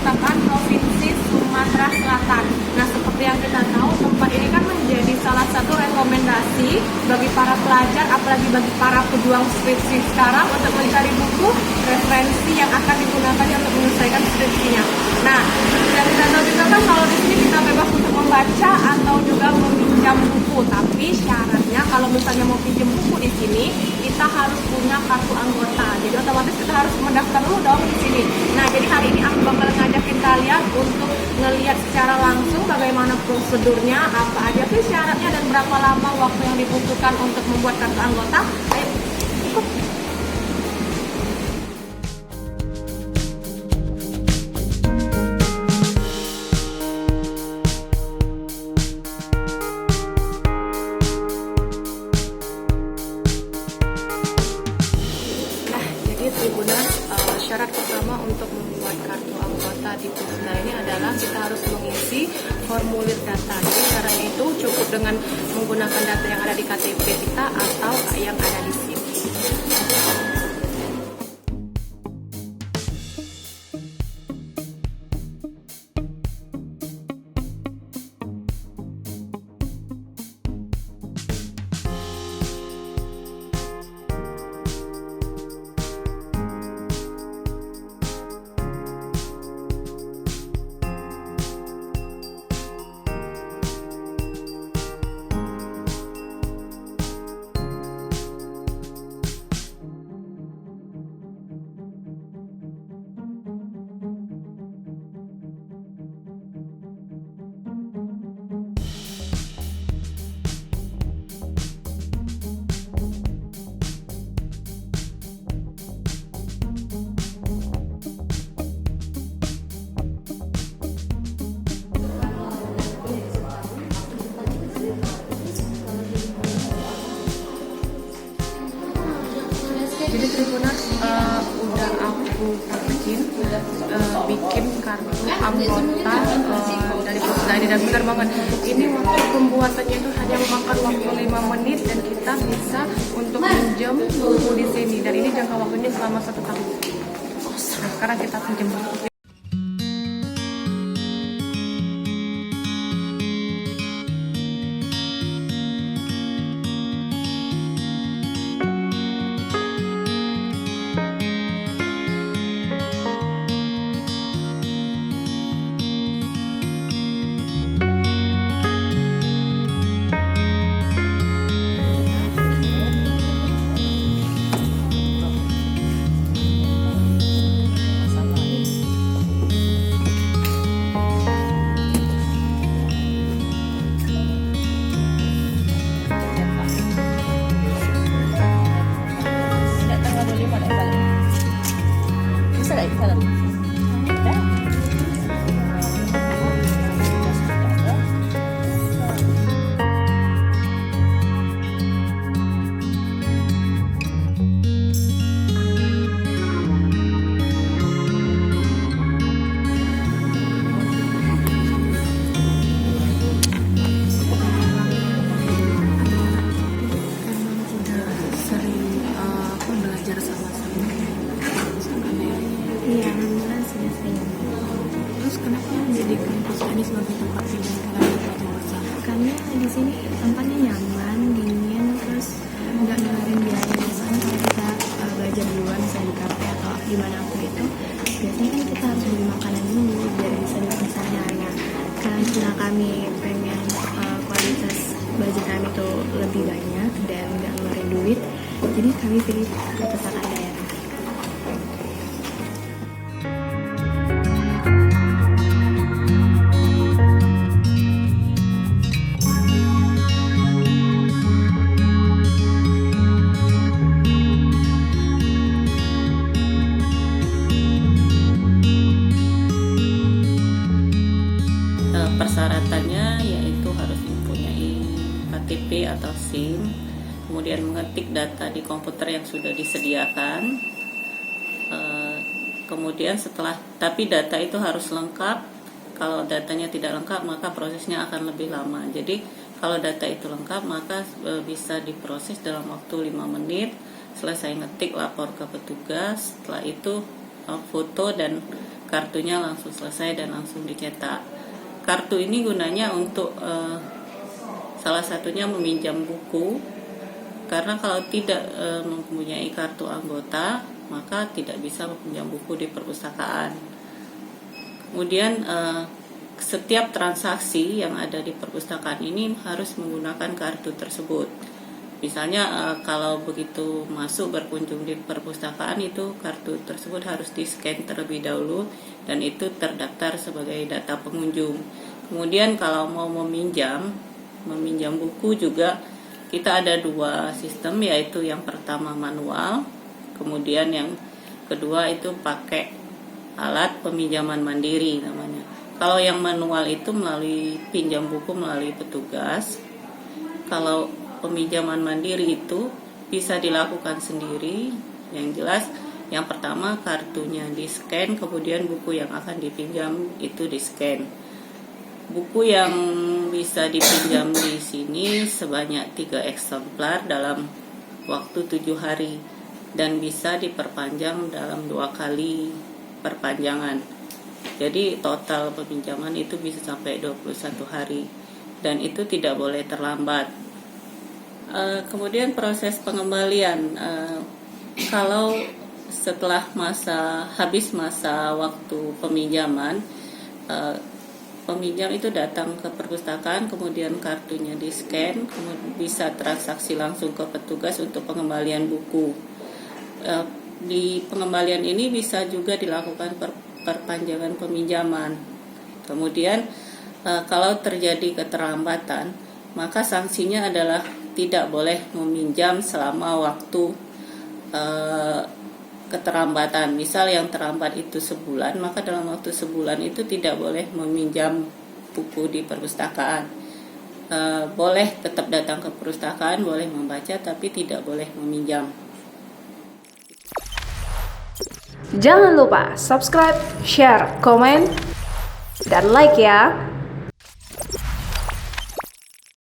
Perpustakaan Provinsi Sumatera Selatan. Nah, seperti yang kita tahu, tempat ini kan menjadi salah satu rekomendasi bagi para pelajar, apalagi bagi para pejuang skripsi sekarang untuk mencari buku referensi yang akan digunakan untuk menyelesaikan skripsinya. Nah, yang kita tahu juga kan kalau di sini kita bebas untuk membaca atau juga meminjam buku, tapi syaratnya kalau misalnya mau pinjam buku di sini, kita harus punya kartu anggota. Jadi otomatis kita harus mendaftar dulu dong di sini. Nah, jadi hari ini aku bakal ngajakin kalian untuk ngelihat secara langsung bagaimana prosedurnya, apa aja sih syaratnya dan berapa lama waktu yang dibutuhkan untuk membuat kartu anggota. Ayo, ikut. Tribuners, syarat pertama untuk membuat kartu anggota di Pusda ini adalah kita harus mengisi formulir data. Jadi syaratnya itu cukup dengan menggunakan data yang ada di KTP kita atau yang ada di sini. Jadi Tribuners, udah aku bikin kartu anggota dari Pusda ini, dan benar banget ini waktu pembuatannya itu hanya memakan waktu 5 menit dan kita bisa untuk pinjam buku di sini, dan ini jangka waktunya selama 1 tahun. Nah, sekarang kita pinjam buku. Iya, alhamdulillah sudah saya. Terus kenapa menjadikan Pusda ini sebagai tempat pinjam kalian belajar bersama? Karena di sini tempatnya nyaman, dingin, terus nggak ngeluarin biaya. Biasanya kalau kita belajar di luar, misalnya di kafe atau dimanapun itu, biasanya kan kita harus beli makanan dulu biar bisa di sana. Nah, karena kami pengen kualitas belajar kami itu lebih banyak dan nggak ngeluarin duit, jadi kami pilih perpustakaan daerah. Persyaratannya yaitu harus mempunyai KTP atau SIM, kemudian mengetik data di komputer yang sudah disediakan, kemudian tapi data itu harus lengkap. Kalau datanya tidak lengkap maka prosesnya akan lebih lama. Jadi kalau data itu lengkap maka bisa diproses dalam waktu 5 menit. Selesai ngetik lapor ke petugas, setelah itu foto dan kartunya langsung selesai dan langsung dicetak. Kartu ini gunanya untuk salah satunya meminjam buku, karena kalau tidak mempunyai kartu anggota maka tidak bisa meminjam buku di perpustakaan. Kemudian setiap transaksi yang ada di perpustakaan ini harus menggunakan kartu tersebut. Misalnya kalau begitu masuk berkunjung di perpustakaan, itu kartu tersebut harus di-scan terlebih dahulu dan itu terdaftar sebagai data pengunjung. Kemudian kalau mau meminjam buku juga kita ada dua sistem, yaitu yang pertama manual, kemudian yang kedua itu pakai alat peminjaman mandiri namanya. Kalau yang manual itu melalui pinjam buku melalui petugas. Kalau peminjaman mandiri itu bisa dilakukan sendiri. Yang jelas yang pertama kartunya di-scan, kemudian buku yang akan dipinjam itu di-scan. Buku yang bisa dipinjam di sini sebanyak 3 eksemplar dalam waktu 7 hari dan bisa diperpanjang dalam 2 kali perpanjangan. Jadi total peminjaman itu bisa sampai 21 hari dan itu tidak boleh terlambat. Kemudian proses pengembalian, kalau setelah habis masa waktu peminjaman, peminjam itu datang ke perpustakaan, kemudian kartunya di-scan, kemudian bisa transaksi langsung ke petugas untuk pengembalian buku. Di pengembalian ini bisa juga dilakukan perpanjangan peminjaman. Kemudian kalau terjadi keterlambatan, maka sanksinya adalah tidak boleh meminjam selama waktu keterlambatan. Misal yang terlambat itu sebulan, maka dalam waktu sebulan itu tidak boleh meminjam buku di perpustakaan. Boleh tetap datang ke perpustakaan, boleh membaca, tapi tidak boleh meminjam. Jangan lupa subscribe, share, komen, dan like ya.